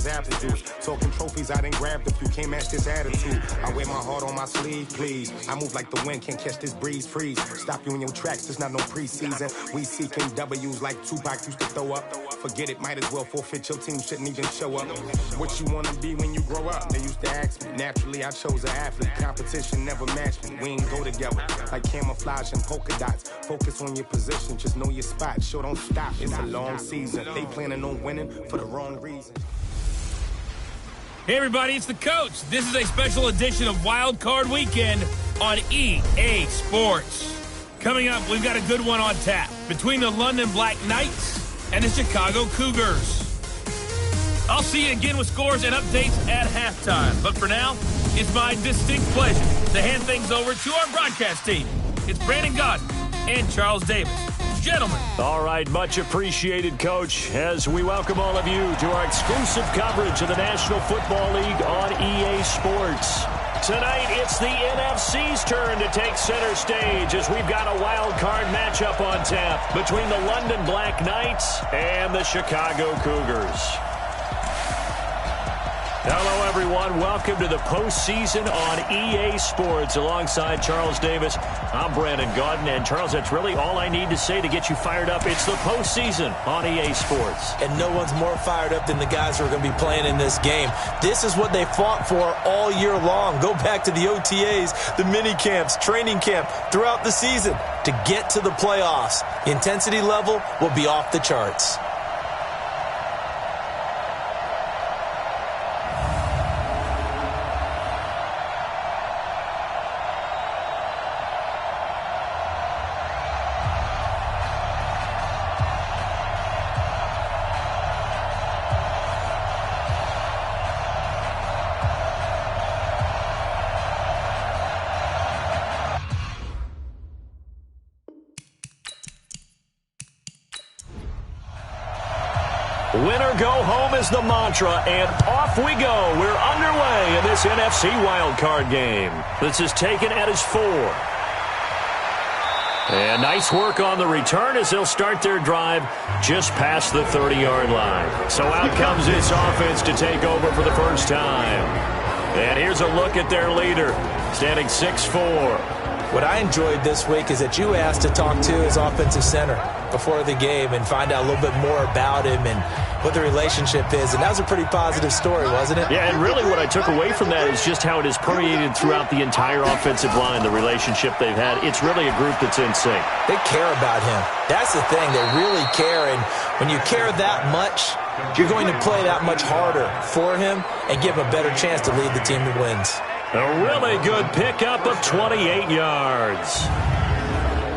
is apple juice. Talking trophies, I done grabbed a few. Can't match this attitude. I wear my heart on my sleeve, please. I move like the wind, can't catch this breeze, freeze. Stop you in your tracks, it's not no preseason. We seeking W's like Tupac used to throw up. Forget it, might as well forfeit. Your team shouldn't even show up. What you wanna be when you grow up? They used to ask me. Naturally, I chose an athlete. Competition never matched me. We ain't go together like camouflage and polka dots. Focus on your position, just know your spot. Sure, don't stop. It's a long season. They planning on winning for the wrong reason. Hey everybody, it's the coach. This is a special edition of Wild Card Weekend on EA Sports. Coming up, we've got a good one on tap between the London Black Knights and the Chicago Cougars. I'll see you again with scores and updates at halftime. But for now, it's my distinct pleasure to hand things over to our broadcast team. It's Brandon Godden and Charles Davis. Gentlemen. All right, much appreciated, Coach, as we welcome all of you to our exclusive coverage of the National Football League on EA Sports. Tonight, it's the NFC's turn to take center stage as we've got a wild card matchup on tap between the London Black Knights and the Chicago Cougars. Hello, everyone. Welcome to the postseason on EA Sports. Alongside Charles Davis, I'm Brandon Godden. And, Charles, that's really all I need to say to get you fired up. It's the postseason on EA Sports. And no one's more fired up than the guys who are going to be playing in this game. This is what they fought for all year long. Go back to the OTAs, the mini camps, training camp, throughout the season to get to the playoffs. The intensity level will be off the charts. Winner go home is the mantra, and off we go. We're underway in this NFC wildcard game. This is taken at his 4. And nice work on the return as they'll start their drive just past the 30-yard line. So out comes this offense to take over for the first time. And here's a look at their leader, standing 6'4". What I enjoyed this week is that you asked to talk to his offensive center before the game and find out a little bit more about him and what the relationship is. And that was a pretty positive story, wasn't it? Yeah, and really what I took away from that is just how it has permeated throughout the entire offensive line, the relationship they've had. It's really a group that's in sync. They care about him. That's the thing. They really care. And when you care that much, you're going to play that much harder for him and give him a better chance to lead the team to wins. A really good pickup of 28 yards.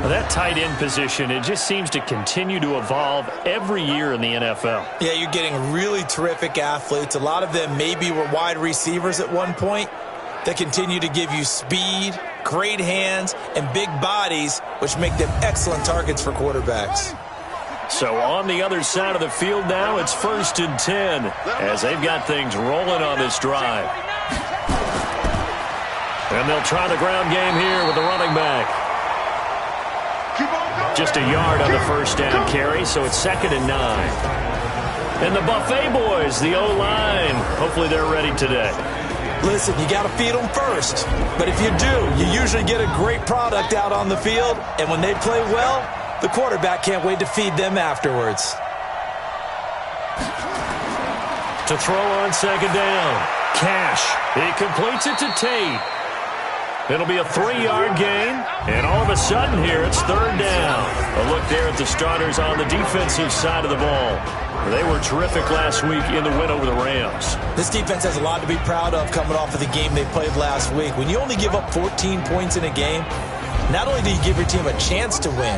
That tight end position, it just seems to continue to evolve every year in the NFL. Yeah, you're getting really terrific athletes. A lot of them maybe were wide receivers at one point. They continue to give you speed, great hands, and big bodies, which make them excellent targets for quarterbacks. So on the other side of the field now, it's 1st and 10 as they've got things rolling on this drive. And they'll try the ground game here with the running back. Just a yard on the first down carry, so it's 2nd and 9. And the Buffet boys, the O-line, hopefully they're ready today. Listen, you got to feed them first. But if you do, you usually get a great product out on the field. And when they play well, the quarterback can't wait to feed them afterwards. To throw on 2nd down. Cash. He completes it to Tate. It'll be a 3-yard gain, and all of a sudden here it's 3rd down. A look there at the starters on the defensive side of the ball. They were terrific last week in the win over the Rams. This defense has a lot to be proud of coming off of the game they played last week. When you only give up 14 points in a game, not only do you give your team a chance to win,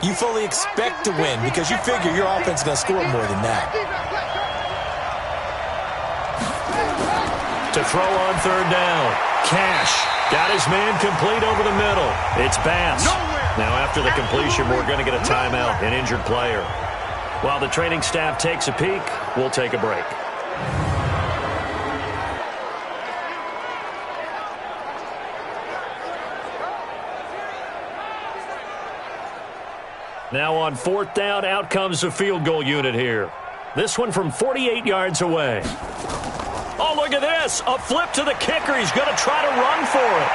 you fully expect to win because you figure your offense is going to score more than that. To throw on 3rd down. Cash. Got his man complete over the middle. It's Bass. Now after the completion, we're going to get a timeout, an injured player. While the training staff takes a peek, we'll take a break. Now on 4th down, out comes the field goal unit here. This one from 48 yards away. Oh, look at this. A flip to the kicker. He's going to try to run for it.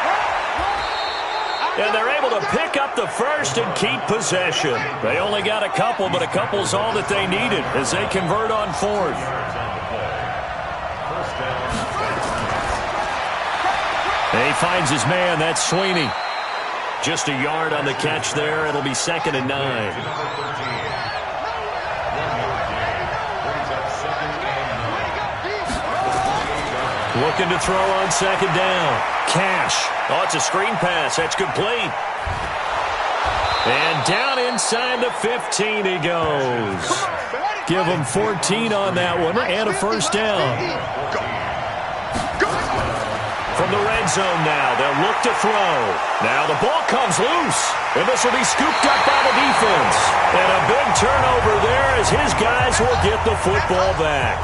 And they're able to pick up the first and keep possession. They only got a couple, but a couple's all that they needed as they convert on fourth. He finds his man. That's Sweeney. Just a yard on the catch there. It'll be 2nd and 9. Looking to throw on 2nd down. Cash. Oh, it's a screen pass. That's complete. And down inside the 15 he goes. Give him 14 on that one and a first down. From the red zone now, they'll look to throw. Now the ball comes loose, and this will be scooped up by the defense. And a big turnover there as his guys will get the football back.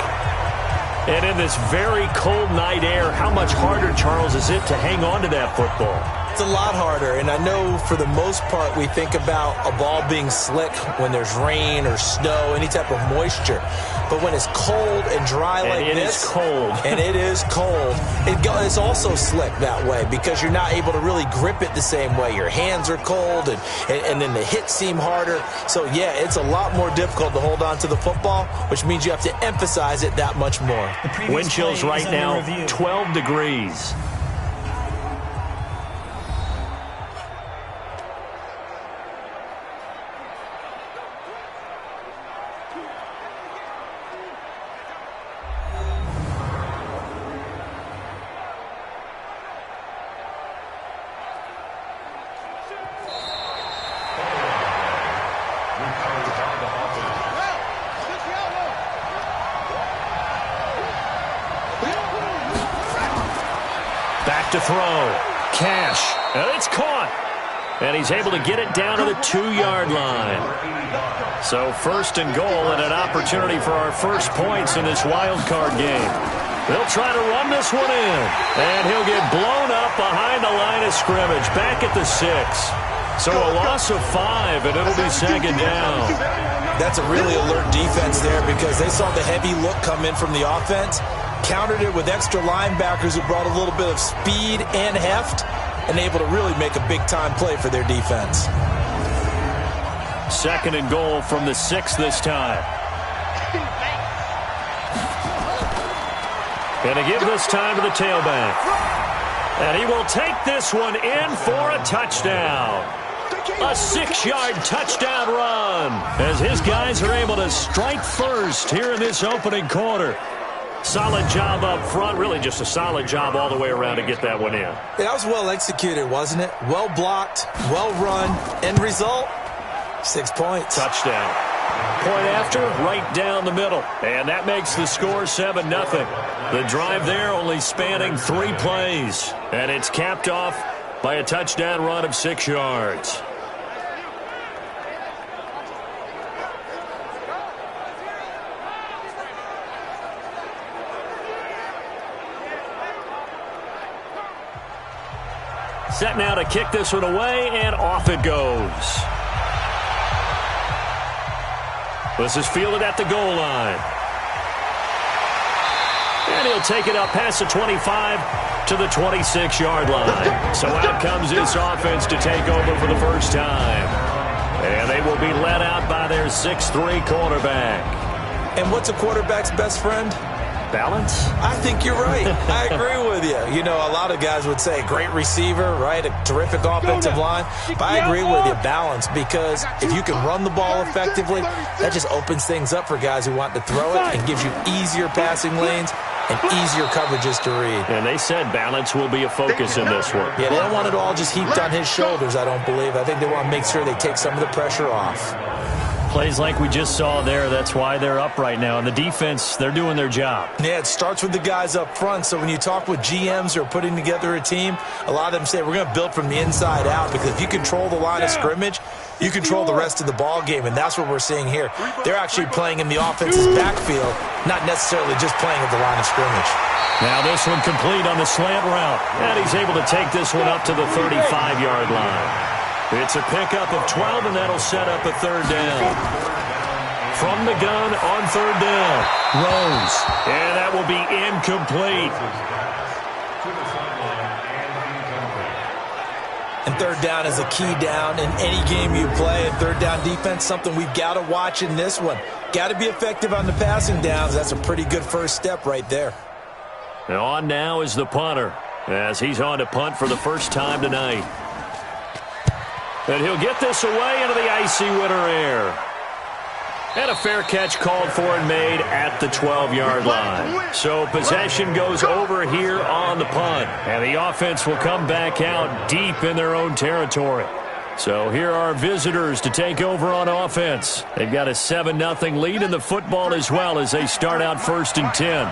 And in this very cold night air, how much harder, Charles, is it to hang on to that football? It's a lot harder, and I know for the most part we think about a ball being slick when there's rain or snow, any type of moisture. But when it's cold and dry like this, it is cold. And it is cold, it's also slick that way because you're not able to really grip it the same way. Your hands are cold, and then the hits seem harder. So, yeah, it's a lot more difficult to hold on to the football, which means you have to emphasize it that much more. Wind chills right now, 12 degrees. To throw. Cash. And it's caught. And he's able to get it down to the 2-yard line. So 1st and goal and an opportunity for our first points in this wild card game. They'll try to run this one in. And he'll get blown up behind the line of scrimmage. Back at the 6. So a loss of 5, and it'll be 2nd down. That's a really alert defense there because they saw the heavy look come in from the offense, countered it with extra linebackers who brought a little bit of speed and heft, and able to really make a big-time play for their defense. 2nd and goal from the 6 this time. Going to give this time to the tailback. And he will take this one in for a touchdown. A 6-yard touchdown run as his guys are able to strike first here in this opening quarter. Solid job up front, really just a solid job all the way around to get that one in. That was well executed, wasn't it? Well blocked, well run. End result, 6 points. Touchdown. Point after, right down the middle. And that makes the score 7-0. The drive there only spanning 3 plays. And it's capped off by a touchdown run of 6 yards. Set now to kick this one away, and off it goes. This is fielded at the goal line. And he'll take it up past the 25 to the 26-yard line. So out comes this offense to take over for the first time. And they will be led out by their 6'3" quarterback. And what's a quarterback's best friend? Balance? I think you're right. I agree with you. You know, a lot of guys would say great receiver, right? A terrific offensive line. But I agree with you, balance, because if you can run the ball effectively, that just opens things up for guys who want to throw it and gives you easier passing lanes and easier coverages to read. And they said balance will be a focus in this one. Yeah, they don't want it all just heaped on his shoulders, I don't believe. I think they want to make sure they take some of the pressure off. Plays like we just saw there, that's why they're up right now. And the defense, they're doing their job. Yeah, it starts with the guys up front. So when you talk with GMs who are putting together a team, a lot of them say we're going to build from the inside out, because if you control the line of scrimmage, you control the rest of the ball game, and that's what we're seeing here. They're actually playing in the offense's backfield, not necessarily just playing at the line of scrimmage. Now this one complete on the slant route, and he's able to take this one up to the 35-yard line. It's a pickup of 12, and that'll set up a 3rd down. from the gun on third down. Rose. And that will be incomplete. And third down is a key down in any game you play. And third down defense, something we've got to watch in this one. Got to be effective on the passing downs. That's a pretty good first step right there. And on now is the punter, as he's on to punt for the first time tonight. And he'll get this away into the icy winter air. And a fair catch called for and made at the 12-yard line. So possession goes over here on the punt. And the offense will come back out deep in their own territory. So here are visitors to take over on offense. They've got a 7-0 lead in the football as well as they start out 1st and 10.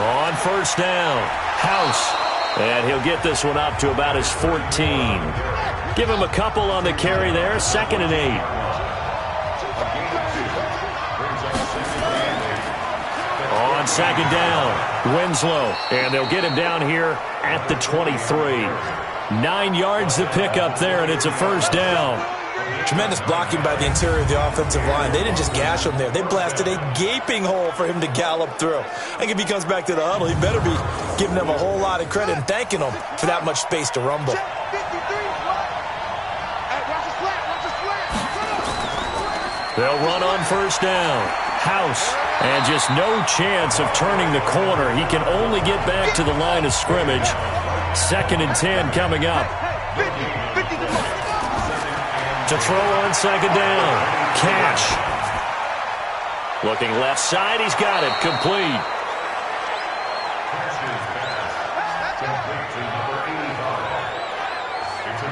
On first down, House. And he'll get this one up to about his 14. Give him a couple on the carry there, 2nd and 8. On 2nd down, Winslow. And they'll get him down here at the 23. 9 yards to pick up there, and it's a first down. Tremendous blocking by the interior of the offensive line. They didn't just gash him there. They blasted a gaping hole for him to gallop through. I think if he comes back to the huddle, he better be giving them a whole lot of credit and thanking them for that much space to rumble. They'll run on first down. House. And just no chance of turning the corner. He can only get back to the line of scrimmage. 2nd and 10 coming up. To throw on 2nd down. Cash. Looking left side. He's got it. Complete.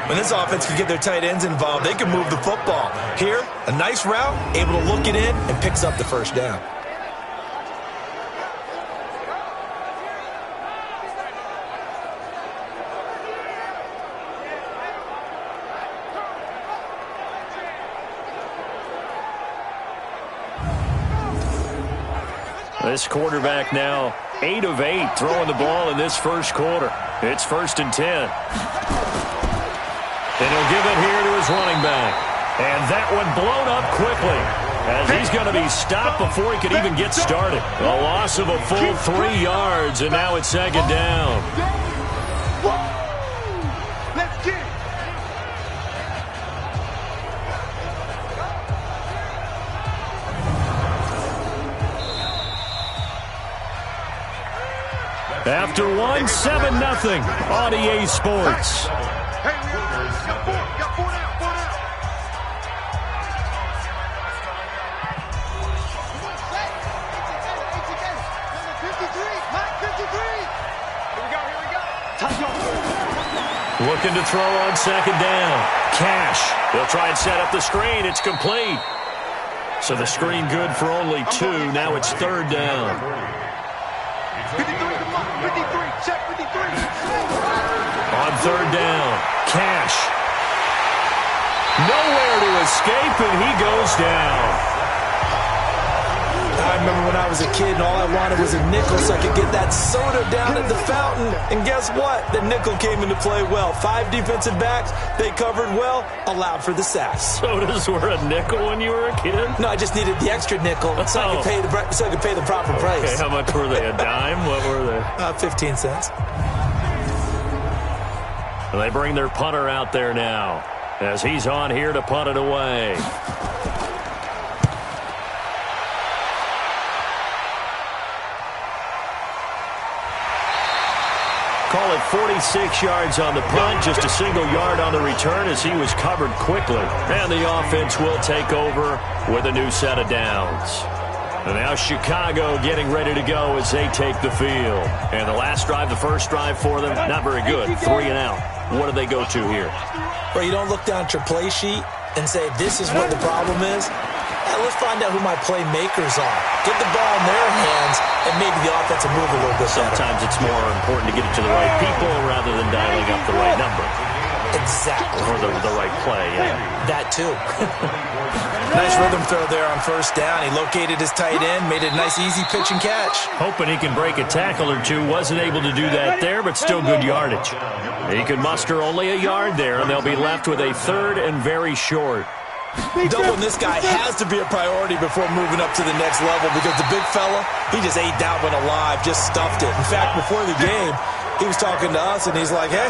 When this offense can get their tight ends involved, they can move the football. Here, a nice route, able to look it in, and picks up the first down. This quarterback now 8 of 8 throwing the ball in this first quarter. It's 1st and 10. And he'll give it here to his running back. And that one blown up quickly as he's going to be stopped before he could even get started. A loss of a full 3 yards, and now it's 2nd down. Let's get it. After one, 7-0 on EA Sports. Got four down. Looking to throw on 2nd down. Cash. They'll try and set up the screen. It's complete. So the screen good for only 2. Now it's 3rd down. 53, check 53. On 3rd down, Cash. Nowhere to escape, and he goes down. I remember when I was a kid and all I wanted was a nickel so I could get that soda down at the fountain. And guess what? The nickel came into play well. 5 defensive backs, they covered well, allowed for the sacks. Sodas were a nickel when you were a kid? No, I just needed the extra nickel so I could pay the proper price. Okay, how much were they? A dime? What were they? 15 cents. And they bring their punter out there now as he's on here to punt it away. Call it 46 yards on the punt, just a single yard on the return as he was covered quickly. And the offense will take over with a new set of downs. And now Chicago getting ready to go as they take the field. And the last drive, the first drive for them, not very good. 3 and out. What do they go to here? Well, you don't look down at your play sheet and say, this is what the problem is. Let's find out who my playmakers are. Get the ball in their hands, and maybe the offense will move a little bit better. Sometimes it's more important to get it to the right people rather than dialing up the right number. Exactly. Or the right play, yeah. That too. Nice rhythm throw there on first down. He located his tight end, made it a nice easy pitch and catch. Hoping he can break a tackle or two. Wasn't able to do that there, but still good yardage. He could muster only a yard there, and they'll be left with a 3rd and very short. Doubling this guy has to be a priority before moving up to the next level because the big fella, he just ate that one alive, just stuffed it. In fact, before the game, he was talking to us, and he's like, hey,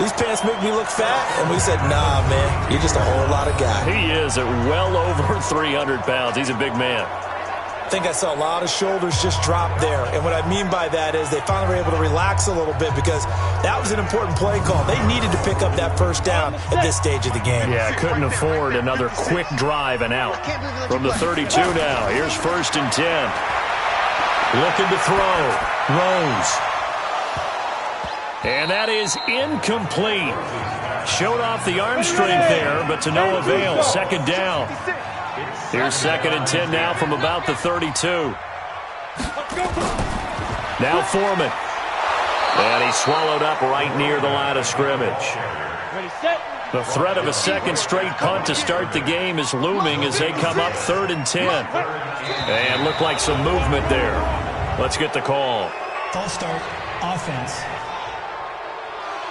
these pants make me look fat. And we said, nah, man, you're just a whole lot of guy. He is at well over 300 pounds. He's a big man. I think I saw a lot of shoulders just drop there. And what I mean by that is they finally were able to relax a little bit because that was an important play call. They needed to pick up that first down at this stage of the game. Yeah, couldn't afford another quick drive and out. From the 32 now, here's 1st and 10. Looking to throw. Rose. And that is incomplete. Showed off the arm strength there, but to no avail. 2nd down. Here's 2nd and 10 now from about the 32. Now Foreman. And he's swallowed up right near the line of scrimmage. The threat of a second straight punt to start the game is looming as they come up 3rd and 10. And look like some movement there. Let's get the call. False start, offense.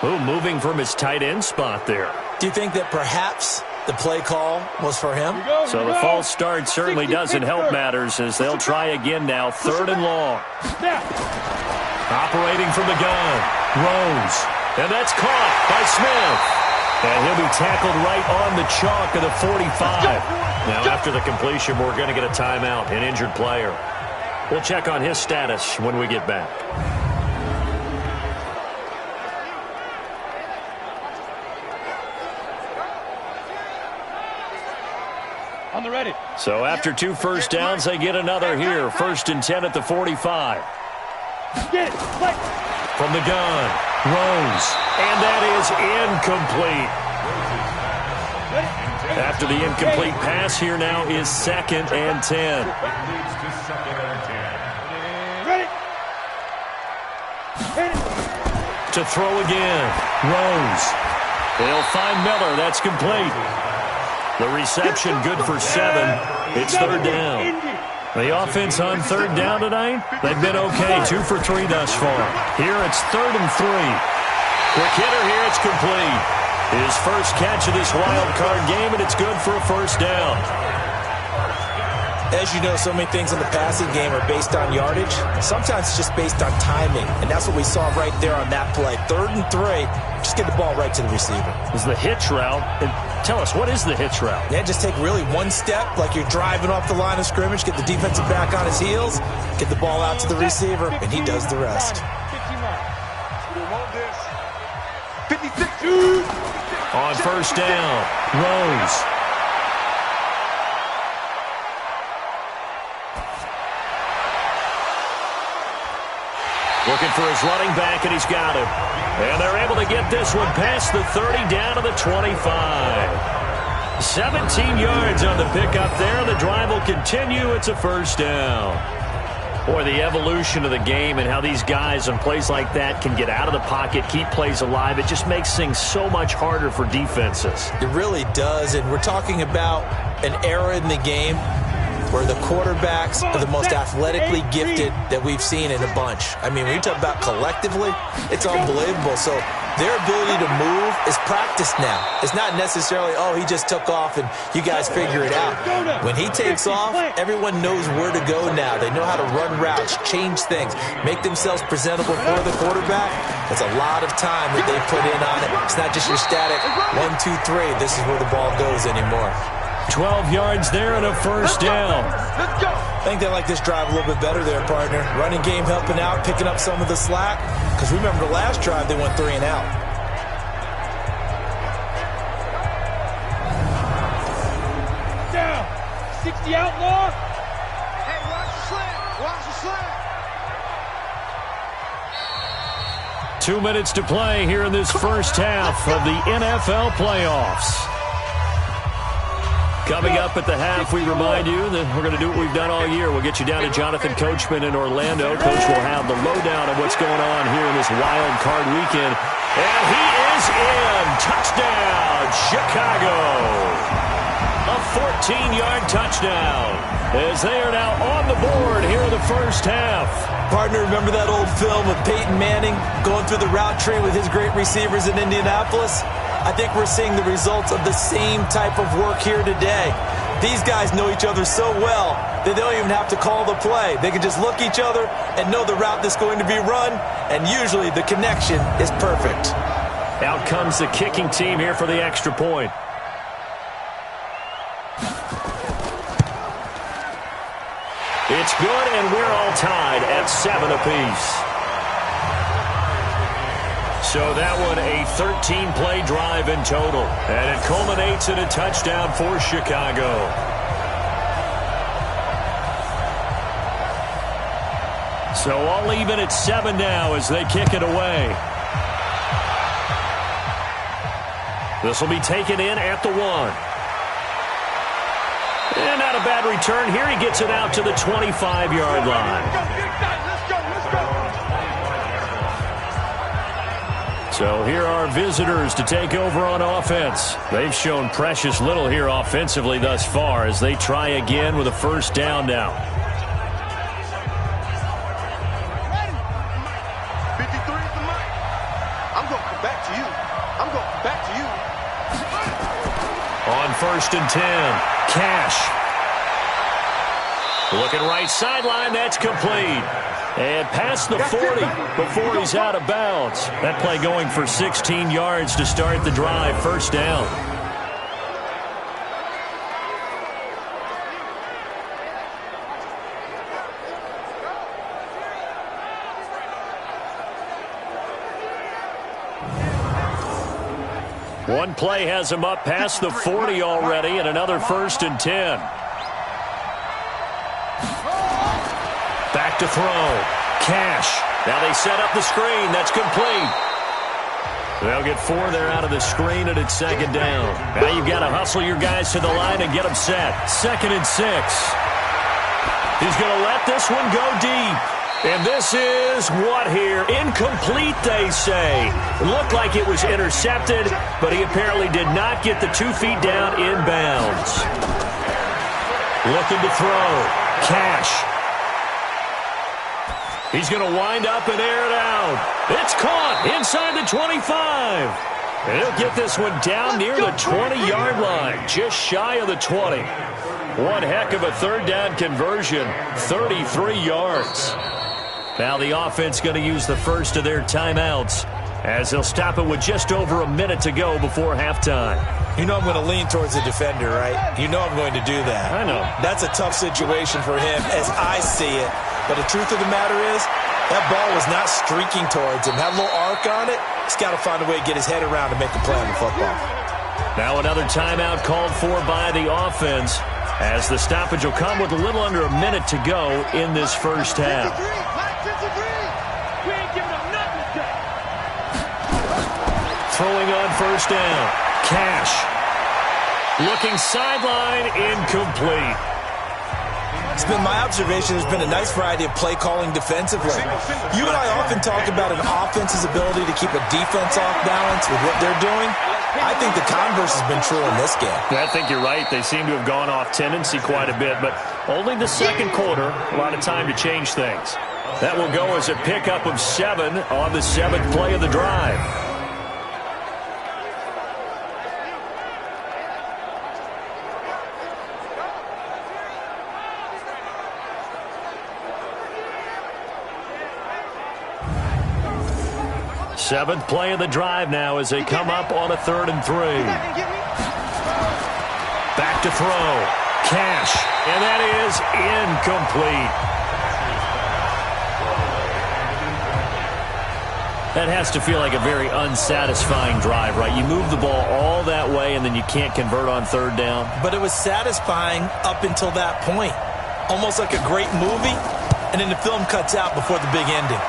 Ooh, moving from his tight end spot there. Do you think that perhaps the play call was for him? So the false start certainly doesn't help matters as they'll try again now. 3rd and long. Operating from the gun. Rose. And that's caught by Smith. And he'll be tackled right on the chalk of the 45. Now after the completion, we're going to get a timeout, an injured player. We'll check on his status when we get back. On the ready. So after 2 first downs, they get another here. 1st and 10 at the 45. Get it. Play. From the gun, Rose. And that is incomplete. After the incomplete pass, here now is 2nd and 10. Ready. To throw again, Rose. They'll find Miller. That's complete. The reception good for 7. It's 3rd down. The offense on 3rd down tonight, they've been okay. 2 for 3 thus far. Here it's 3rd and 3. Quick hitter here, it's complete. His first catch of this wild card game, and it's good for a 1st down. As you know, so many things in the passing game are based on yardage. Sometimes it's just based on timing, and that's what we saw right there on that play. 3rd and 3, just get the ball right to the receiver. Is the hitch route. And tell us, what is the hitch route? Yeah, just take really one step, like you're driving off the line of scrimmage, get the defensive back on his heels, get the ball out to the receiver, and he does the rest. 56. On 1st down, Rose. Looking for his running back, and he's got him. And they're able to get this one past the 30 down to the 25. 17 yards on the pickup there. The drive will continue. It's a 1st down. Boy, the evolution of the game and how these guys on plays like that can get out of the pocket, keep plays alive, it just makes things so much harder for defenses. It really does, and we're talking about an era in the game where the quarterbacks are the most athletically gifted that we've seen in a bunch. I mean, when you talk about collectively, it's unbelievable. So their ability to move is practiced now. It's not necessarily, oh, he just took off and you guys figure it out. When he takes off, everyone knows where to go now. They know how to run routes, change things, make themselves presentable for the quarterback. That's a lot of time that they put in on it. It's not just your static 1, 2, 3. This is where the ball goes anymore. 12 yards there and a 1st down. I think they like this drive a little bit better there, partner. Running game helping out, picking up some of the slack. Because remember the last drive, they went 3 and out. Down. 60 outlaw. Hey, watch the slant. Watch the slant. 2 minutes to play here in this first half of the NFL playoffs. Coming up at the half, we remind you that we're going to do what we've done all year. We'll get you down to Jonathan Coachman in Orlando. Coach will have the lowdown of what's going on here in this wild card weekend. And he is in. Touchdown, Chicago. A 14-yard touchdown as they are now on the board here in the first half. Partner, remember that old film of Peyton Manning going through the route tree with his great receivers in Indianapolis? I think we're seeing the results of the same type of work here today. These guys know each other so well that they don't even have to call the play. They can just look each other and know the route that's going to be run, and usually the connection is perfect. Out comes the kicking team here for the extra point. It's good, and we're all tied at 7 apiece. So that one a 13-play drive in total, and it culminates in a touchdown for Chicago. So all even at 7 now as they kick it away. This will be taken in at the 1. And not a bad return here. He gets it out to the 25-yard line. So here are visitors to take over on offense. They've shown precious little here offensively thus far as they try again with a first down now. 53 is the mic. I'm going to come back to you. I'm going to come back to you. On 1st and 10. Cash. Looking right sideline, that's complete. And past the 40 before he's out of bounds. That play going for 16 yards to start the drive. First down. One play has him up past the 40 already, and another 1st and 10. Back to throw. Cash. Now they set up the screen. That's complete. They'll get 4 there out of the screen, and it's 2nd down. Now you've got to hustle your guys to the line and get them set. 2nd and 6. He's going to let this one go deep. And this is what here? Incomplete, they say. It looked like it was intercepted, but he apparently did not get the 2 feet down in bounds. Looking to throw. Cash. He's going to wind up and air it out. It's caught inside the 25. And he'll get this one down near the 20-yard line, just shy of the 20. One heck of a 3rd down conversion, 33 yards. Now the offense going to use the first of their timeouts as they'll stop it with just over a minute to go before halftime. You know I'm going to lean towards the defender, right? You know I'm going to do that. I know. That's a tough situation for him as I see it. But the truth of the matter is, that ball was not streaking towards him. Had a little arc on it. He's got to find a way to get his head around and make a play on the football. Now another timeout called for by the offense as the stoppage will come with a little under a minute to go in this first half. Throwing on 1st down. Cash. Looking sideline, incomplete. It's been my observation there's been a nice variety of play calling defensively. You and I often talk about an offense's ability to keep a defense off balance with what they're doing. I think the converse has been true in this game. I think you're right. They seem to have gone off tendency quite a bit, but only the 2nd quarter, a lot of time to change things. That will go as a pickup of 7 on the 7th play of the drive. Seventh play of the drive now as they come up on a 3rd and 3. Back to throw. Cash. And that is incomplete. That has to feel like a very unsatisfying drive, right? You move the ball all that way and then you can't convert on 3rd down. But it was satisfying up until that point. Almost like a great movie, and then the film cuts out before the big ending.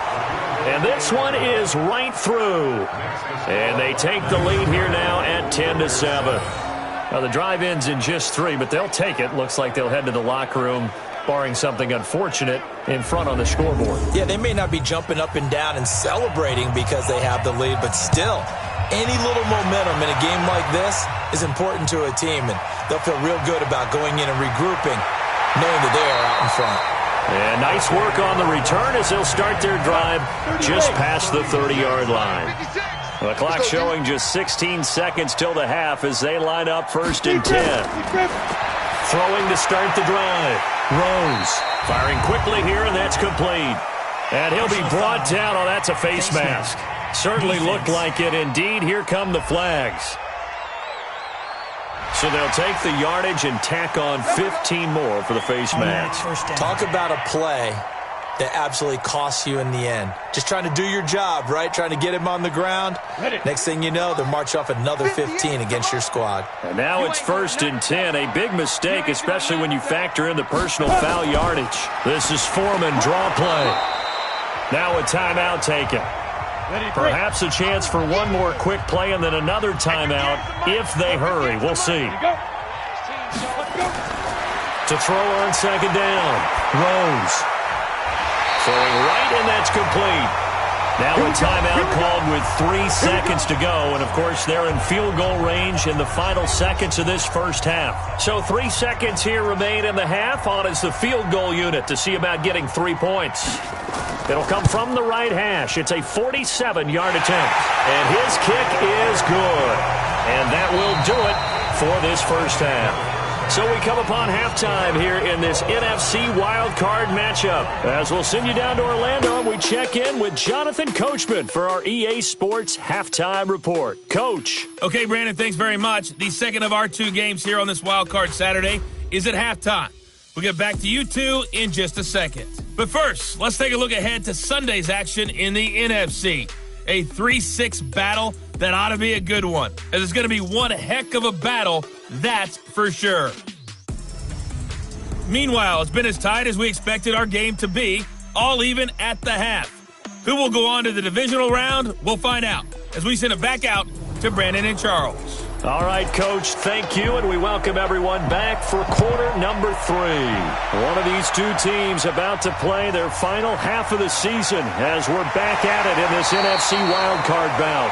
And this one is right through. And they take the lead here now at 10-7. Now the drive ends in just 3, but they'll take it. Looks like they'll head to the locker room, barring something unfortunate, in front on the scoreboard. Yeah, they may not be jumping up and down and celebrating because they have the lead, but still, any little momentum in a game like this is important to a team, and they'll feel real good about going in and regrouping, knowing that they are out in front. And nice work on the return as they'll start their drive just past the 30-yard line. The clock showing just 16 seconds till the half as they line up 1st and 10. Throwing to start the drive. Rose firing quickly here, and that's complete. And he'll be brought down. Oh, that's a face mask. Certainly looked like it. Indeed, here come the flags. So they'll take the yardage and tack on 15 more for the face mask. Talk about a play that absolutely costs you in the end. Just trying to do your job, right? Trying to get him on the ground. Next thing you know, they'll march off another 15 against your squad. And now it's 1st and 10. A big mistake, especially when you factor in the personal foul yardage. This is Foreman, draw play. Now a timeout taken. Perhaps a chance for one more quick play and then another timeout if they hurry. We'll see. To throw on 2nd down. Rose. Throwing right, and that's complete. Now a timeout called with 3 seconds to go. And, of course, they're in field goal range in the final seconds of this first half. So 3 seconds here remain in the half. On is the field goal unit to see about getting 3 points. It'll come from the right hash. It's a 47-yard attempt. And his kick is good. And that will do it for this first half. So we come upon halftime here in this NFC wildcard matchup. As we'll send you down to Orlando, and we check in with Jonathan Coachman for our EA Sports Halftime Report. Coach. Okay, Brandon, thanks very much. The second of our 2 games here on this wildcard Saturday is at halftime. We'll get back to you two in just a second. But first, let's take a look ahead to Sunday's action in the NFC. A 3-6 battle that ought to be a good one, as it's going to be one heck of a battle, that's for sure. Meanwhile, it's been as tight as we expected our game to be, all even at the half. Who will go on to the divisional round? We'll find out as we send it back out to Brandon and Charles. All right, Coach, thank you, and we welcome everyone back for quarter number 3. One of these 2 teams about to play their final half of the season as we're back at it in this NFC wildcard bout.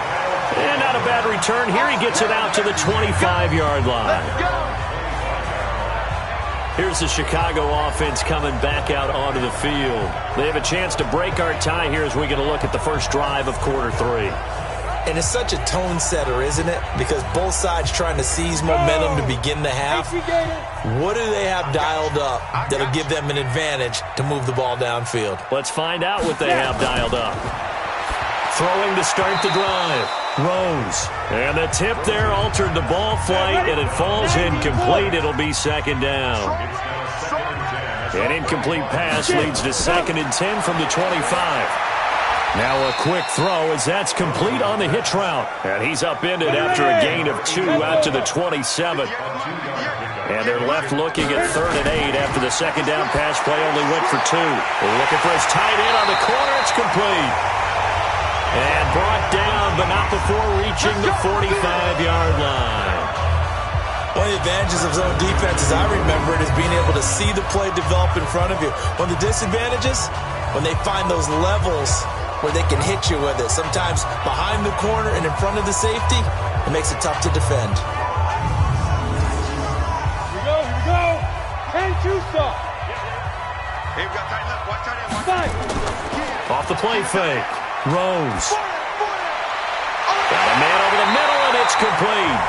And not a bad return here. He gets it out to the 25-yard line. Here's the Chicago offense coming back out onto the field. They have a chance to break our tie here as we get a look at the first drive of quarter 3. And it's such a tone setter, isn't it? Because both sides trying to seize momentum to begin the half. What do they have dialed up that'll give them an advantage to move the ball downfield? Let's find out what they have dialed up. Throwing to start the drive. Rose. And the tip there altered the ball flight, and it falls incomplete. It'll be 2nd down. An incomplete pass leads to 2nd and 10 from the 25. Now a quick throw as that's complete on the hitch route. And he's upended after a gain of 2 out to the 27. And they're left looking at 3rd and 8 after the 2nd down pass play only went for 2. Looking for his tight end on the corner. It's complete. And brought down, but not before reaching the 45-yard line. One of the advantages of zone defense, as I remember it, is being able to see the play develop in front of you. One of the disadvantages, when they find those levels where they can hit you with it. Sometimes behind the corner and in front of the safety, it makes it tough to defend. Here we go. And 2 stop. Hey, we got tight left. Watch tight end. Watch Five. Off the play fake. Rose. Got a man over the middle, and it's complete.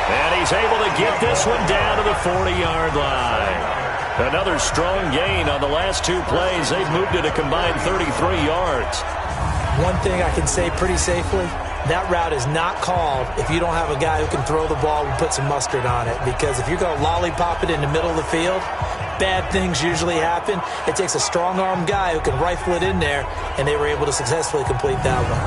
And he's able to get this one down to the 40-yard line. Another strong gain on the last 2 plays. They've moved it a combined 33 yards. One thing I can say pretty safely, that route is not called if you don't have a guy who can throw the ball and put some mustard on it. Because if you're going to lollipop it in the middle of the field, bad things usually happen. It takes a strong-armed guy who can rifle it in there, and they were able to successfully complete that one.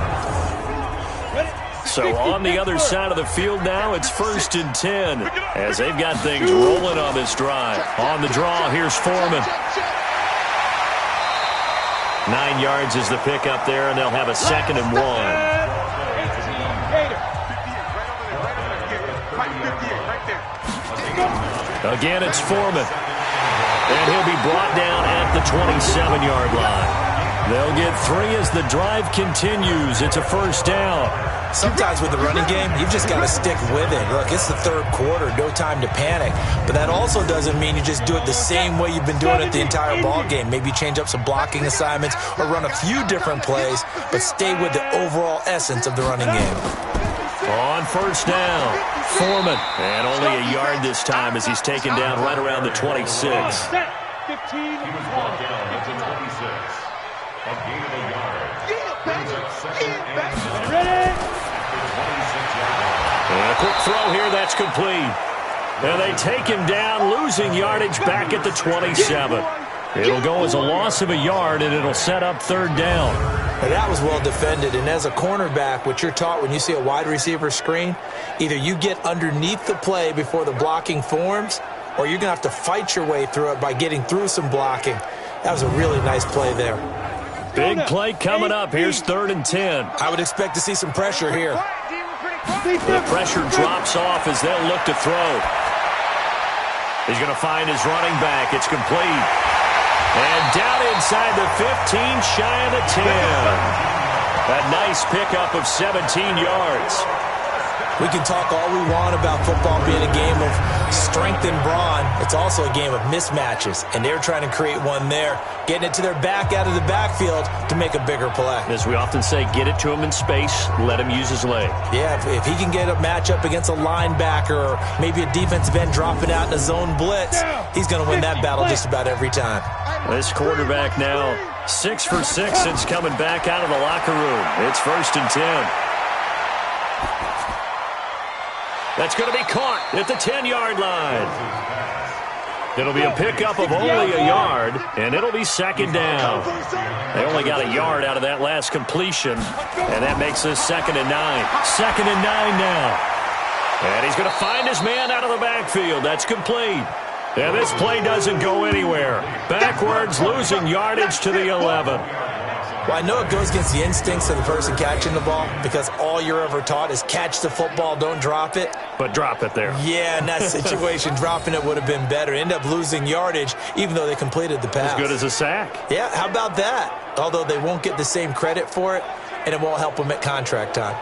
So on the other side of the field now, it's 1st and 10 as they've got things rolling on this drive. On the draw, here's Foreman. 9 yards is the pickup there, and they'll have a 2nd and 1. Again, it's Foreman. And he'll be brought down at the 27-yard line. They'll get 3 as the drive continues. It's a 1st down. Sometimes with the running game, you've just got to stick with it. Look, it's the third quarter, no time to panic. But that also doesn't mean you just do it the same way you've been doing it the entire ball game. Maybe change up some blocking assignments or run a few different plays, but stay with the overall essence of the running game. On first down, Foreman. And only a yard this time as he's taken down right around the 26. 15. He was brought down at the 26. A gain of a yard. Ready? And a quick throw here, that's complete. And they take him down, losing yardage back at the 27. It'll go as a loss of a yard, and it'll set up third down. Now that was well defended, and as a cornerback, what you're taught when you see a wide receiver screen, either you get underneath the play before the blocking forms, or you're going to have to fight your way through it by getting through some blocking. That was a really nice play there. Big play coming up. Here's 3rd and 10. I would expect to see some pressure here. The pressure drops off as they'll look to throw. He's going to find his running back. It's complete. And down inside the 15, shy of the 10. That nice pickup of 17 yards. We can talk all we want about football being a game of strength and brawn. It's also a game of mismatches, and they're trying to create one there, getting it to their back out of the backfield to make a bigger play. As we often say, get it to him in space, let him use his leg. Yeah, if he can get a matchup against a linebacker or maybe a defensive end dropping out in a zone blitz, he's going to win that battle just about every time. This quarterback now 6 for 6 since coming back out of the locker room. It's 1st and 10. That's going to be caught at the 10-yard line. It'll be a pickup of only a yard, and it'll be 2nd down. They only got a yard out of that last completion, and that makes this 2nd and 9. 2nd and 9 now. And he's going to find his man out of the backfield. That's complete. And this play doesn't go anywhere. Backwards, losing yardage to the 11. Well, I know it goes against the instincts of the person catching the ball because all you're ever taught is catch the football, don't drop it. But drop it there. Yeah, in that situation, dropping it would have been better. End up losing yardage even though they completed the pass. As good as a sack. Yeah, how about that? Although they won't get the same credit for it, and it won't help them at contract time.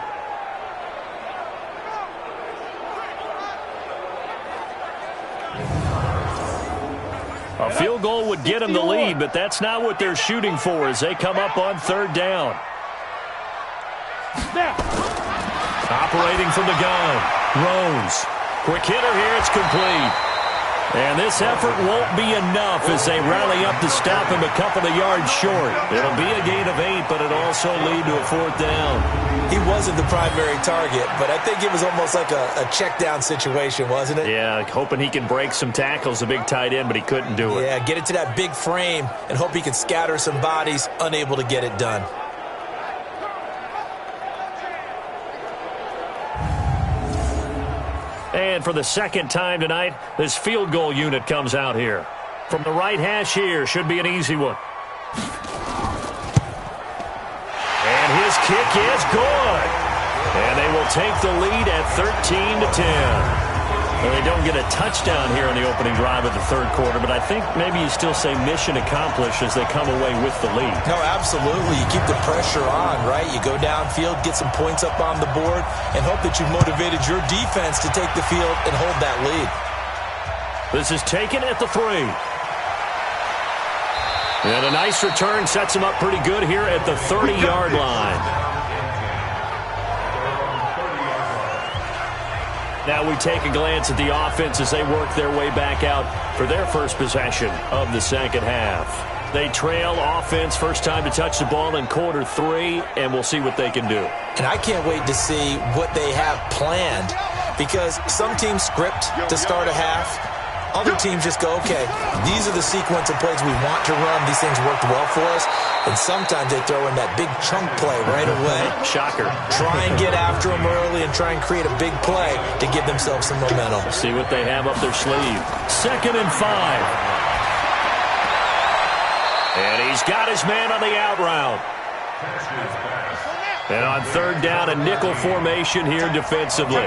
A field goal would get them the lead, but that's not what they're shooting for as they come up on 3rd down. Operating from the gun, Rose. Quick hitter here, it's complete. And this effort won't be enough as they rally up to stop him a couple of yards short. It'll be a gain of 8, but it'll also lead to a 4th down. He wasn't the primary target, but I think it was almost like a check down situation, wasn't it? Yeah, hoping he can break some tackles, a big tight end, but he couldn't do it. Yeah, get it to that big frame and hope he can scatter some bodies, unable to get it done. And for the 2nd time tonight, this field goal unit comes out here. From the right hash here, should be an easy one. And his kick is good. And they will take the lead at 13-10. Well, they don't get a touchdown here in the opening drive of the 3rd quarter, but I think maybe you still say mission accomplished as they come away with the lead. No, absolutely. You keep the pressure on, right? You go downfield, get some points up on the board, and hope that you've motivated your defense to take the field and hold that lead. This is taken at the 3. And a nice return sets him up pretty good here at the 30-yard line. Now we take a glance at the offense as they work their way back out for their first possession of the 2nd half. They trail offense first time to touch the ball in quarter 3, and we'll see what they can do. And I can't wait to see what they have planned because some teams script to start a half. Other teams just go, okay, these are the sequence of plays we want to run. These things worked well for us. And sometimes they throw in that big chunk play right away. Shocker. Try and get after them early and try and create a big play to give themselves some momentum. See what they have up their sleeve. 2nd and 5. And he's got his man on the out route. And on 3rd down, a nickel formation here defensively.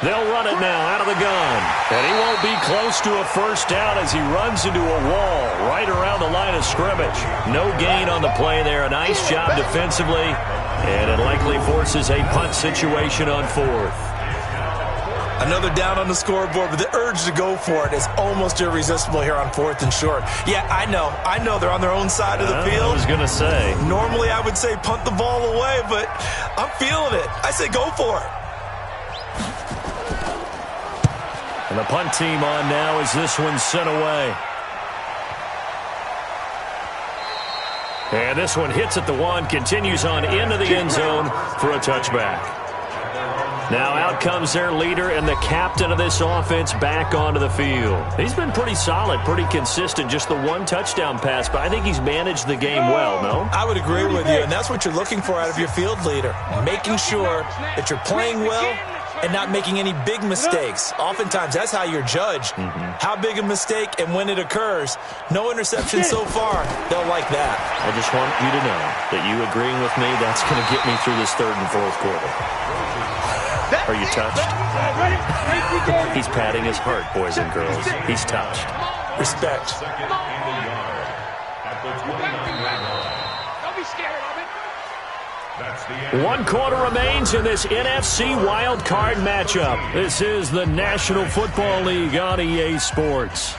They'll run it now out of the gun. And he won't be close to a first down as he runs into a wall right around the line of scrimmage. No gain on the play there. A nice job defensively. And it likely forces a punt situation on fourth. Another down on the scoreboard, but the urge to go for it is almost irresistible here on fourth and short. Yeah, I know they're on their own side of the field. I was going to say. Normally I would say punt the ball away, but I'm feeling it. I say go for it. And the punt team on now as this one's sent away. And this one hits at the one, continues on into the end zone for a touchback. Now out comes their leader and the captain of this offense back onto the field. He's been pretty solid, pretty consistent, just the one touchdown pass, but I think he's managed the game well, no? I would agree with you, and that's what you're looking for out of your field leader, making sure that you're playing well and not making any big mistakes. Oftentimes, that's how you're judged. How big a mistake and when it occurs. No interception so far. They'll like that. I just want you to know that you agreeing with me, that's going to get me through this third and fourth quarter. Are you touched? He's patting his heart, boys and girls. He's touched. Respect. Don't be scared of it. 1 quarter remains in this NFC wild card matchup. This is the National Football League on EA Sports.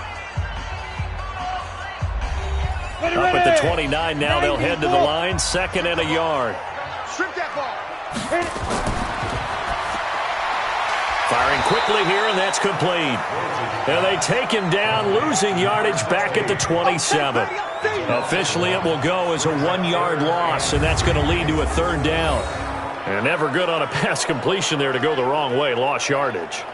Up at the 29 now, they'll head to the line, 2nd and a yard. Strip that ball. Firing quickly here, and that's complete. And they take him down, losing yardage back at the 27. Officially, it will go as a 1-yard loss, and that's going to lead to a 3rd down. And never good on a pass completion there to go the wrong way, lost yardage.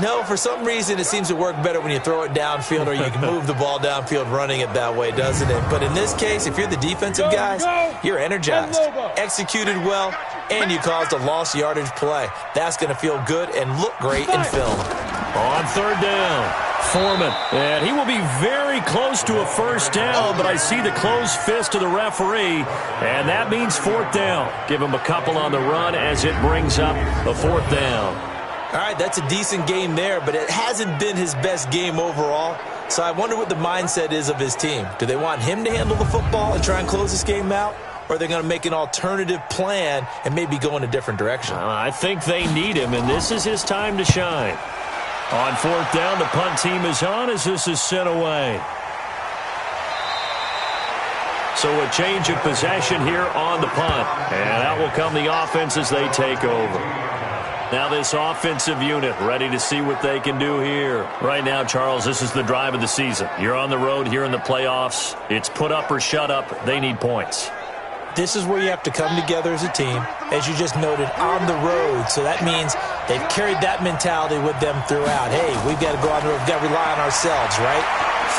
No, for some reason, it seems to work better when you throw it downfield or you can move the ball downfield running it that way, doesn't it? But in this case, if you're the defensive guys, you're energized, executed well, and you caused a lost yardage play. That's going to feel good and look great in film. On 3rd down, Foreman. And he will be very close to a first down, but I see the closed fist of the referee, and that means 4th down. Give him a couple on the run as it brings up a 4th down. All right, that's a decent game there, but it hasn't been his best game overall. So I wonder what the mindset is of his team. Do they want him to handle the football and try and close this game out? Or are they going to make an alternative plan and maybe go in a different direction? I think they need him, and this is his time to shine. On 4th down, the punt team is on as this is sent away. So a change of possession here on the punt. And out will come the offense as they take over. Now this offensive unit ready to see what they can do here. Right now, Charles, this is the drive of the season. You're on the road here in the playoffs. It's put up or shut up. They need points. This is where you have to come together as a team, as you just noted, on the road. So that means they've carried that mentality with them throughout. Hey, we've got to go on the road. We've got to rely on ourselves, right?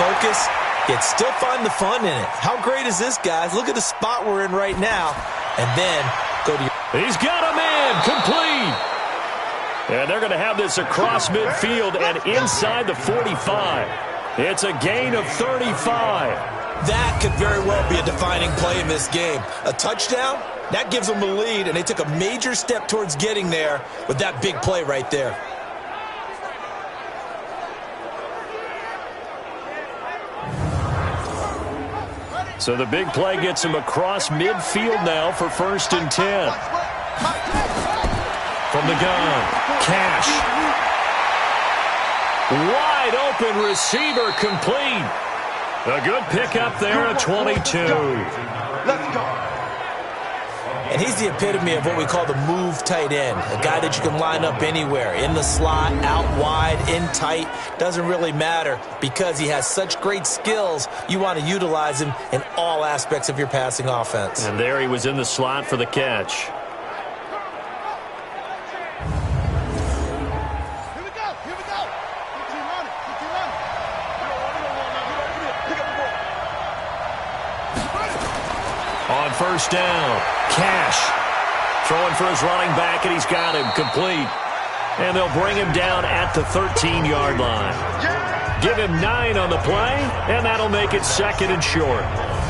Focus, yet still find the fun in it. How great is this, guys? Look at the spot we're in right now. And then go to your... He's got a man complete. And they're going to have this across midfield and inside the 45. It's a gain of 35. That could very well be a defining play in this game. A touchdown, that gives them the lead, and they took a major step towards getting there with that big play right there. So the big play gets him across midfield now for 1st and 10. From the gun, Cash. Wide open receiver complete. A good pickup there at 22. Let's go. And he's the epitome of what we call the move tight end. A guy that you can line up anywhere. In the slot, out wide, in tight. Doesn't really matter because he has such great skills. You want to utilize him in all aspects of your passing offense. And there he was in the slot for the catch. On 1st down, Cash throwing for his running back, and he's got him complete. And they'll bring him down at the 13-yard line. Give him 9 on the play, and that'll make it 2nd and short.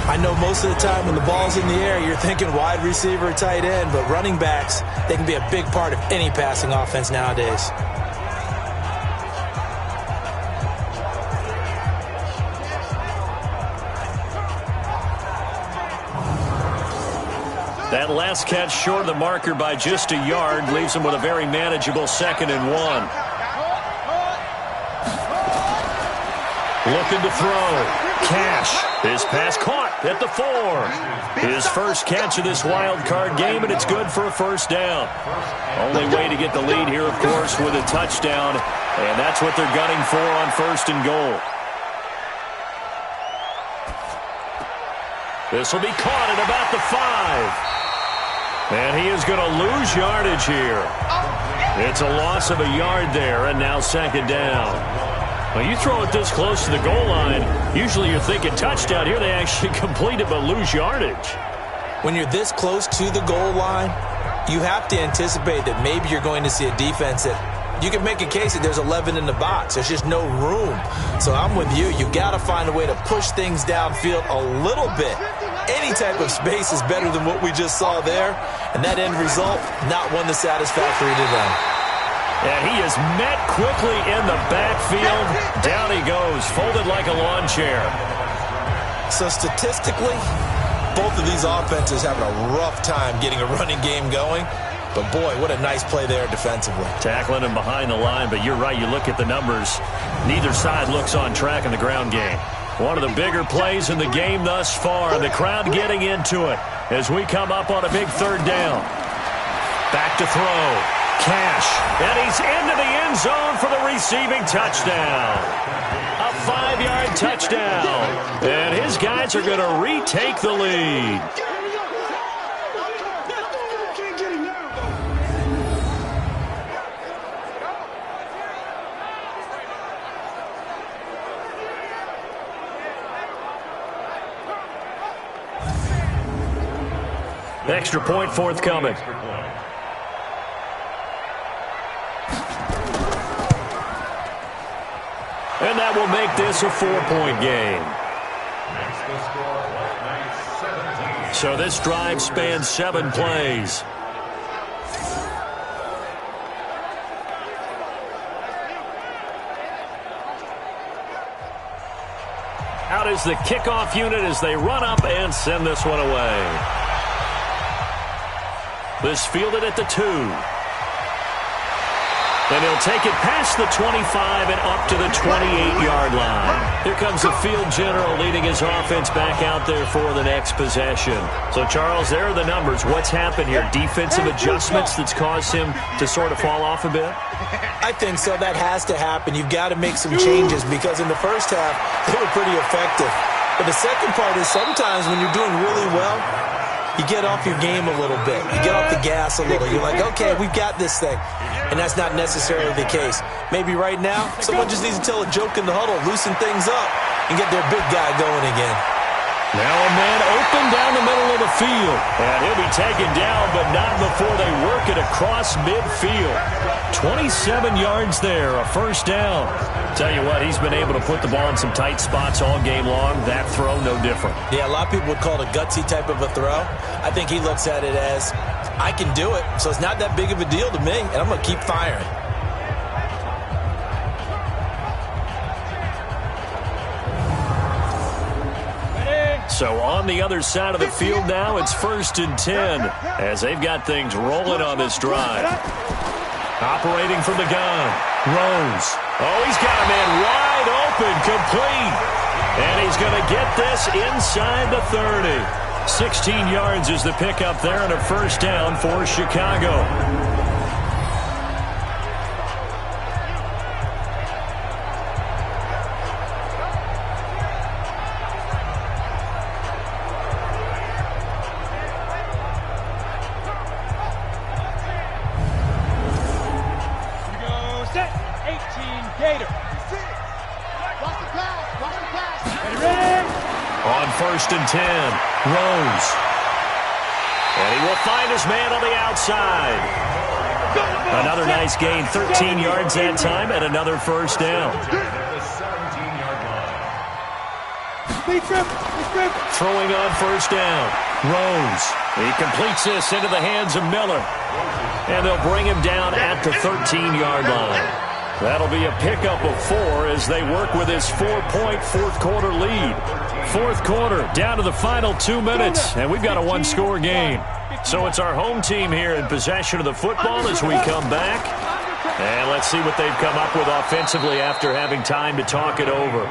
I know most of the time when the ball's in the air, you're thinking wide receiver, tight end, but running backs, they can be a big part of any passing offense nowadays. That last catch short of the marker by just a yard leaves him with a very manageable 2nd and 1. Looking to throw. Cash. His pass caught at the 4. His first catch of this wild card game, and it's good for a first down. Only way to get the lead here, of course, with a touchdown, and that's what they're gunning for on 1st and goal. This will be caught at about the 5. And he is going to lose yardage here. It's a loss of a yard there, and now 2nd down. When you throw it this close to the goal line, usually you're thinking touchdown. Here they actually complete it but lose yardage. When you're this close to the goal line, you have to anticipate that maybe you're going to see a defense that you can make a case that there's 11 in the box. There's just no room. So I'm with you. You got to find a way to push things downfield a little bit. Any type of space is better than what we just saw there. And that end result, not one that's satisfactory to them. And he is met quickly in the backfield. Down he goes, folded like a lawn chair. So statistically, both of these offenses having a rough time getting a running game going. But, boy, what a nice play there defensively. Tackling him behind the line, but you're right. You look at the numbers. Neither side looks on track in the ground game. One of the bigger plays in the game thus far, and the crowd getting into it as we come up on a big 3rd down. Back to throw. Cash. And he's into the end zone for the receiving touchdown. A 5-yard touchdown. And his guys are going to retake the lead. Extra point forthcoming. And that will make this a 4-point game. So this drive spans 7 plays. Out is the kickoff unit as they run up and send this one away. This fielded at the 2. And he'll take it past the 25 and up to the 28-yard line. Here comes the field general leading his offense back out there for the next possession. So, Charles, there are the numbers. What's happened here? Defensive adjustments that's caused him to sort of fall off a bit? I think so. That has to happen. You've got to make some changes because in the first half, they were pretty effective. But the second part is sometimes when you're doing really well, you get off your game a little bit. You get off the gas a little. You're like, okay, we've got this thing. And that's not necessarily the case. Maybe right now, someone just needs to tell a joke in the huddle, loosen things up, and get their big guy going again. Now a man open down the middle of the field. And he'll be taken down, but not before they work it across midfield. 27 yards there, a first down. Tell you what, he's been able to put the ball in some tight spots all game long. That throw, no different. Yeah, a lot of people would call it a gutsy type of a throw. I think he looks at it as, I can do it, so it's not that big of a deal to me, and I'm going to keep firing. So on the other side of the field now, it's 1st and 10 as they've got things rolling on this drive. Operating from the gun, Rose. Oh, he's got a man wide open, complete. And he's going to get this inside the 30. 16 yards is the pickup there and a first down for Chicago. On 1st and 10, Rose. And he will find his man on the outside. Another nice gain, 13 yards that time, and another first down. Throwing on first down. Rose. He completes this into the hands of Miller. And they'll bring him down at the 13-yard line. That'll be a pickup of 4 as they work with his 4-point fourth-quarter lead. Fourth quarter, down to the final 2 minutes, and we've got a one-score game. So it's our home team here in possession of the football as we come back. And let's see what they've come up with offensively after having time to talk it over.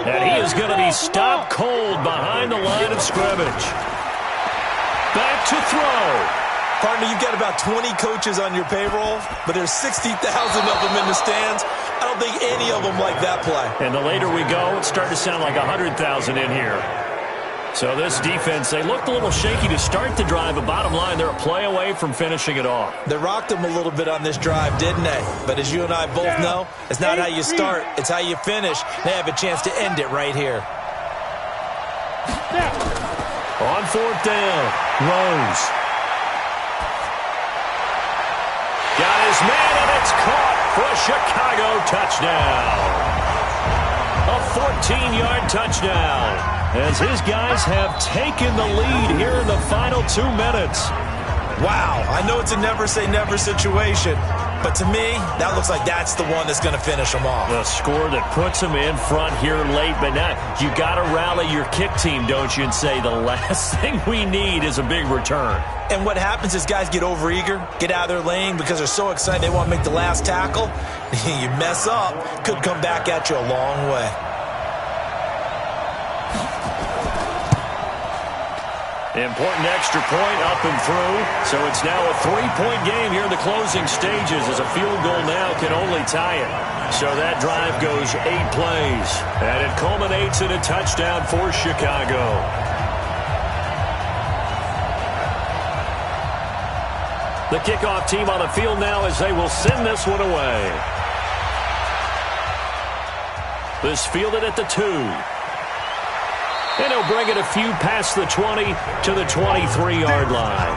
And he is going to be stopped cold behind the line of scrimmage. Back to throw. Partner, you've got about 20 coaches on your payroll, but there's 60,000 of them in the stands. I don't think any of them like that play. And the later we go, it's starting to sound like 100,000 in here. So this defense, they looked a little shaky to start the drive, but bottom line, they're a play away from finishing it off. They rocked them a little bit on this drive, didn't they? But as you and I both know, it's not how you start, it's how you finish. They have a chance to end it right here. On fourth down, Rose. Got his man, and it's caught for a Chicago touchdown. A 14-yard touchdown as his guys have taken the lead here in the final 2 minutes. Wow, I know it's a never-say-never situation, but to me, that looks like that's the one that's going to finish them off. The score that puts them in front here late, but now you got to rally your kick team, don't you, and say the last thing we need is a big return. And what happens is guys get overeager, get out of their lane because they're so excited they want to make the last tackle. You mess up, could come back at you a long way. Important extra point up and through. So it's now a 3-point game here in the closing stages as a field goal now can only tie it. So that drive goes 8 plays. And it culminates in a touchdown for Chicago. The kickoff team on the field now as they will send this one away. This fielded at the 2. And he'll bring it a few past the 20 to the 23-yard line.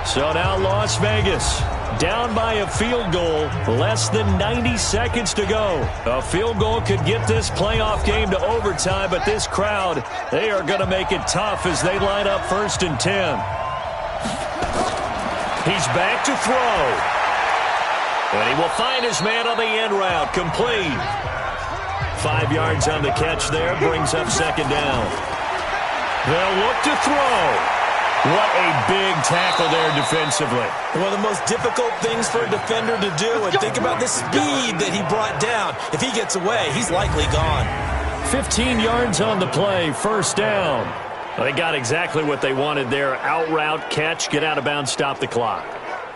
So now Las Vegas down by a field goal, less than 90 seconds to go. A field goal could get this playoff game to overtime, but this crowd, they are going to make it tough as they line up 1st and 10. He's back to throw. And he will find his man on the end route, complete. 5 yards on the catch there, brings up 2nd down. They'll look to throw. What a big tackle there defensively. One of the most difficult things for a defender to do, and think about the speed that he brought down. If he gets away, he's likely gone. 15 yards on the play, 1st down. Well, they got exactly what they wanted there. Out route, catch, get out of bounds, stop the clock.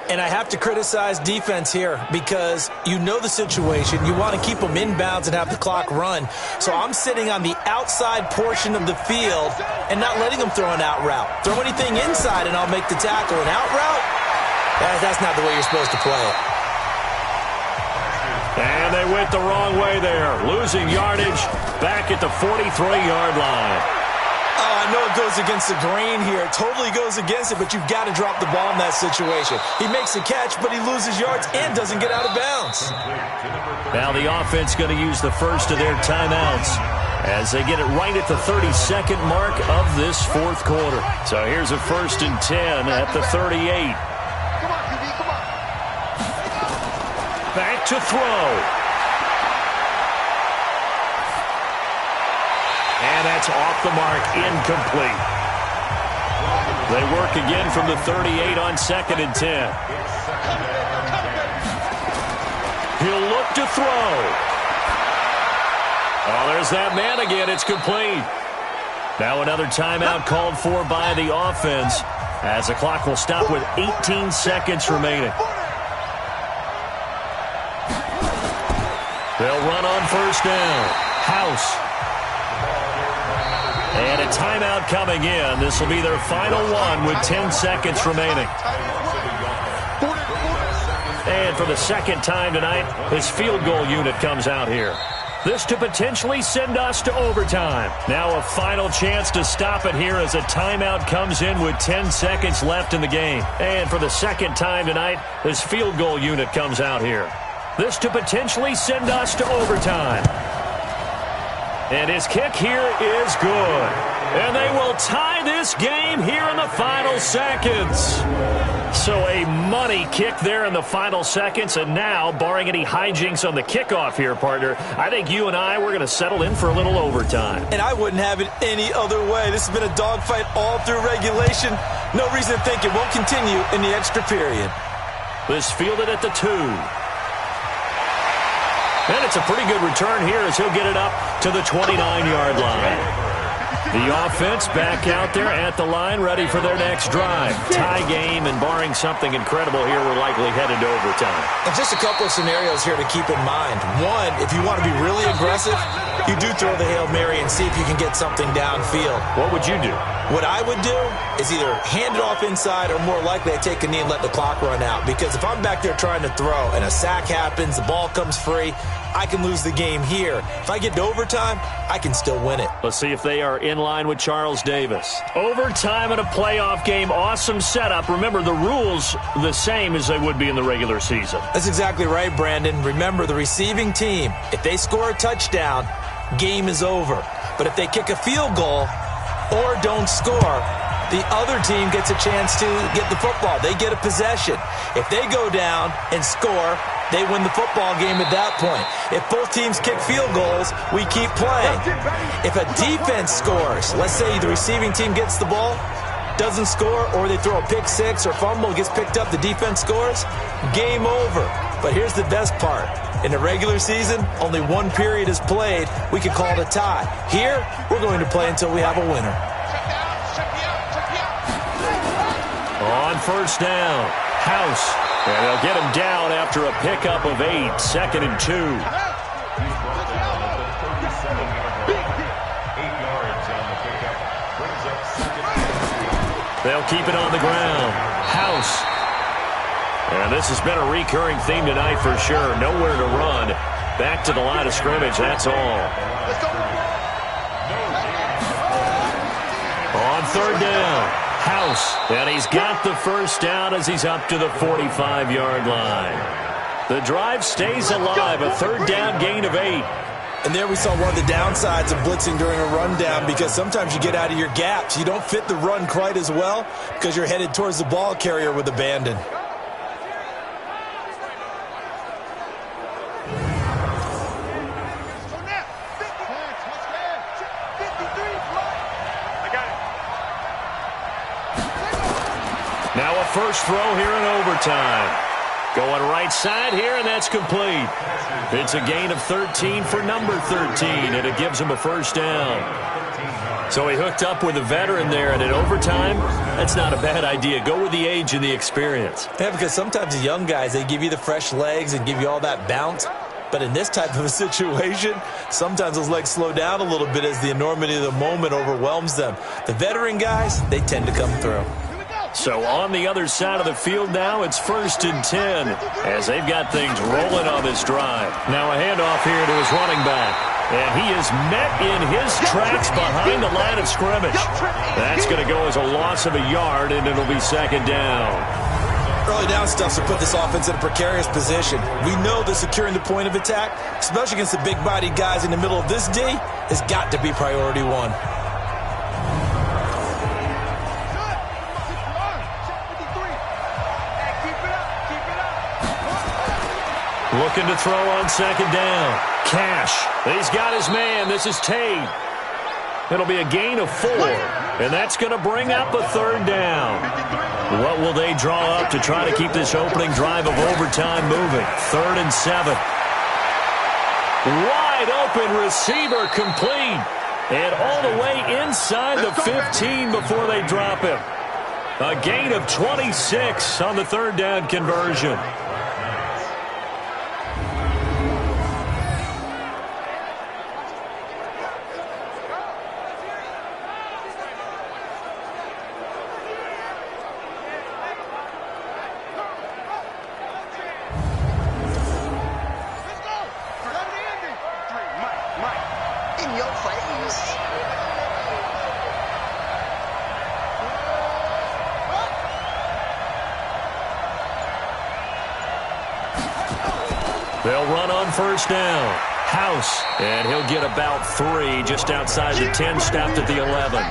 And I have to criticize defense here because you know the situation. You want to keep them inbounds and have the clock run. So I'm sitting on the outside portion of the field and not letting them throw an out route. Throw anything inside and I'll make the tackle. An out route? That's not the way you're supposed to play it. And they went the wrong way there. Losing yardage back at the 43-yard line. Oh, I know it goes against the grain here. It totally goes against it, but you've got to drop the ball in that situation. He makes a catch, but he loses yards and doesn't get out of bounds. Now the offense going to use the first of their timeouts as they get it right at the 32nd mark of this 4th quarter. So here's a 1st and 10 at the 38. Come on, QB, come on. Back to throw. And that's off the mark, incomplete. They work again from the 38 on 2nd and 10. He'll look to throw. Oh, there's that man again. It's complete. Now another timeout called for by the offense as the clock will stop with 18 seconds remaining. They'll run on 1st down. House. And a timeout coming in. This will be their final one with 10 seconds remaining. And for the 2nd time tonight, his field goal unit comes out here. This to potentially send us to overtime. Now a final chance to stop it here as a timeout comes in with 10 seconds left in the game. And for the 2nd time tonight, his field goal unit comes out here. This to potentially send us to overtime. And his kick here is good. And they will tie this game here in the final seconds. So a money kick there in the final seconds. And now, barring any hijinks on the kickoff here, partner, I think you and I, we're going to settle in for a little overtime. And I wouldn't have it any other way. This has been a dogfight all through regulation. No reason to think it won't continue in the extra period. This fielded at the 2. And it's a pretty good return here as he'll get it up to the 29-yard line. The offense back out there at the line, ready for their next drive. Tie game, and barring something incredible here, we're likely headed to overtime. And just a couple of scenarios here to keep in mind. One, if you want to be really aggressive, you do throw the Hail Mary and see if you can get something downfield. What would you do? What I would do is either hand it off inside or more likely I take a knee and let the clock run out. Because if I'm back there trying to throw and a sack happens, the ball comes free, I can lose the game here. If I get to overtime, I can still win it. Let's see if they are in line with Charles Davis. Overtime in a playoff game. Awesome setup. Remember, the rules the same as they would be in the regular season. That's exactly right, Brandon. Remember, the receiving team, if they score a touchdown, game is over. But if they kick a field goal or don't score, the other team gets a chance to get the football. They get a possession. If they go down and score, they win the football game at that point. If both teams kick field goals, we keep playing. If a defense scores, let's say the receiving team gets the ball, doesn't score, or they throw a pick six or fumble, gets picked up, the defense scores, game over. But here's the best part. In the regular season, only one period is played. We could call it a tie. Here, we're going to play until we have a winner. On first down, House. And they'll get him down after a pickup of 8, 2nd and 2. 8 yards on the pickup. Brings up 2nd. They'll keep it on the ground. House. And this has been a recurring theme tonight for sure. Nowhere to run. Back to the line of scrimmage, that's all. On third down, House. And he's got the first down as he's up to the 45-yard line. The drive stays alive, a third down gain of 8. And there we saw one of the downsides of blitzing during a rundown, because sometimes you get out of your gaps. You don't fit the run quite as well because you're headed towards the ball carrier with abandon. Now a first throw here in overtime. Going right side here, and that's complete. It's a gain of 13 for number 13, and it gives him a first down. So he hooked up with a veteran there, and in overtime, that's not a bad idea. Go with the age and the experience. Yeah, because sometimes the young guys, they give you the fresh legs and give you all that bounce. But in this type of a situation, sometimes those legs slow down a little bit as the enormity of the moment overwhelms them. The veteran guys, they tend to come through. So on the other side of the field now, it's 1st and 10 as they've got things rolling on this drive. Now a handoff here to his running back. And he is met in his tracks behind the line of scrimmage. That's going to go as a loss of a yard, and it'll be 2nd down. Early down stuff to put this offense in a precarious position. We know that securing the point of attack, especially against the big-bodied guys in the middle of this D, has got to be priority one. Looking to throw on 2nd down. Cash. He's got his man. This is Tate. It'll be a gain of 4. And that's going to bring up a 3rd down. What will they draw up to try to keep this opening drive of overtime moving? 3rd and 7. Wide open receiver complete. And all the way inside the 15 before they drop him. A gain of 26 on the 3rd down conversion. They'll run on first down. House, and he'll get about 3 just outside the 10, stopped at the 11.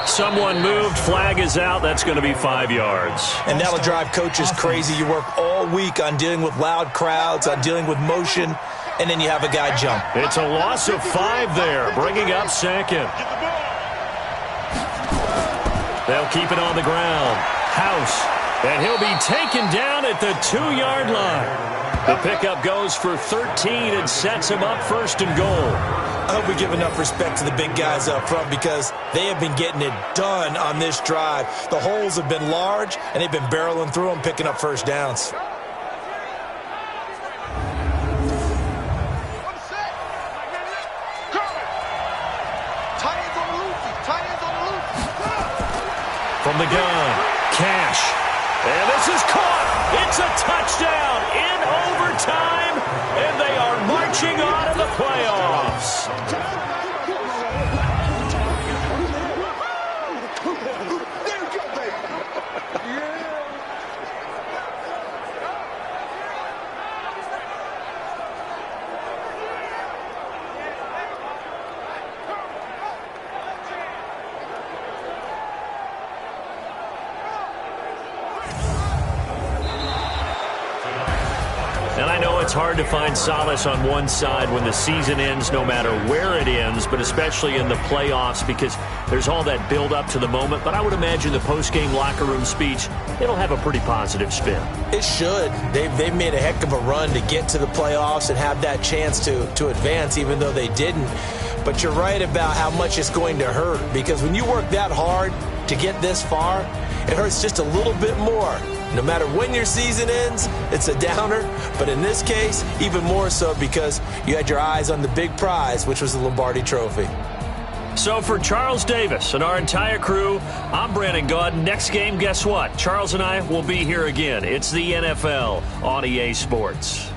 Someone moved. Flag is out. That's going to be 5 yards. And that'll drive coaches crazy. You work all week on dealing with loud crowds, on dealing with motion, and then you have a guy jump. It's a loss of 5 there, bringing up second. They'll keep it on the ground. House, and he'll be taken down at the 2-yard line. The pickup goes for 13 and sets him up first and goal. I hope we give enough respect to the big guys up front because they have been getting it done on this drive. The holes have been large, and they've been barreling through them, picking up first downs. From the gun, Cash. And this is caught. It's a touchdown in overtime, and they are marching on to the playoffs. And I know it's hard to find solace on one side when the season ends, no matter where it ends, but especially in the playoffs because there's all that build up to the moment. But I would imagine the post-game locker room speech, it'll have a pretty positive spin. It should. They've made a heck of a run to get to the playoffs and have that chance to advance, even though they didn't. But you're right about how much it's going to hurt because when you work that hard to get this far, it hurts just a little bit more. No matter when your season ends, it's a downer. But in this case, even more so because you had your eyes on the big prize, which was the Lombardi Trophy. So for Charles Davis and our entire crew, I'm Brandon Gaudin. Next game, guess what? Charles and I will be here again. It's the NFL on EA Sports.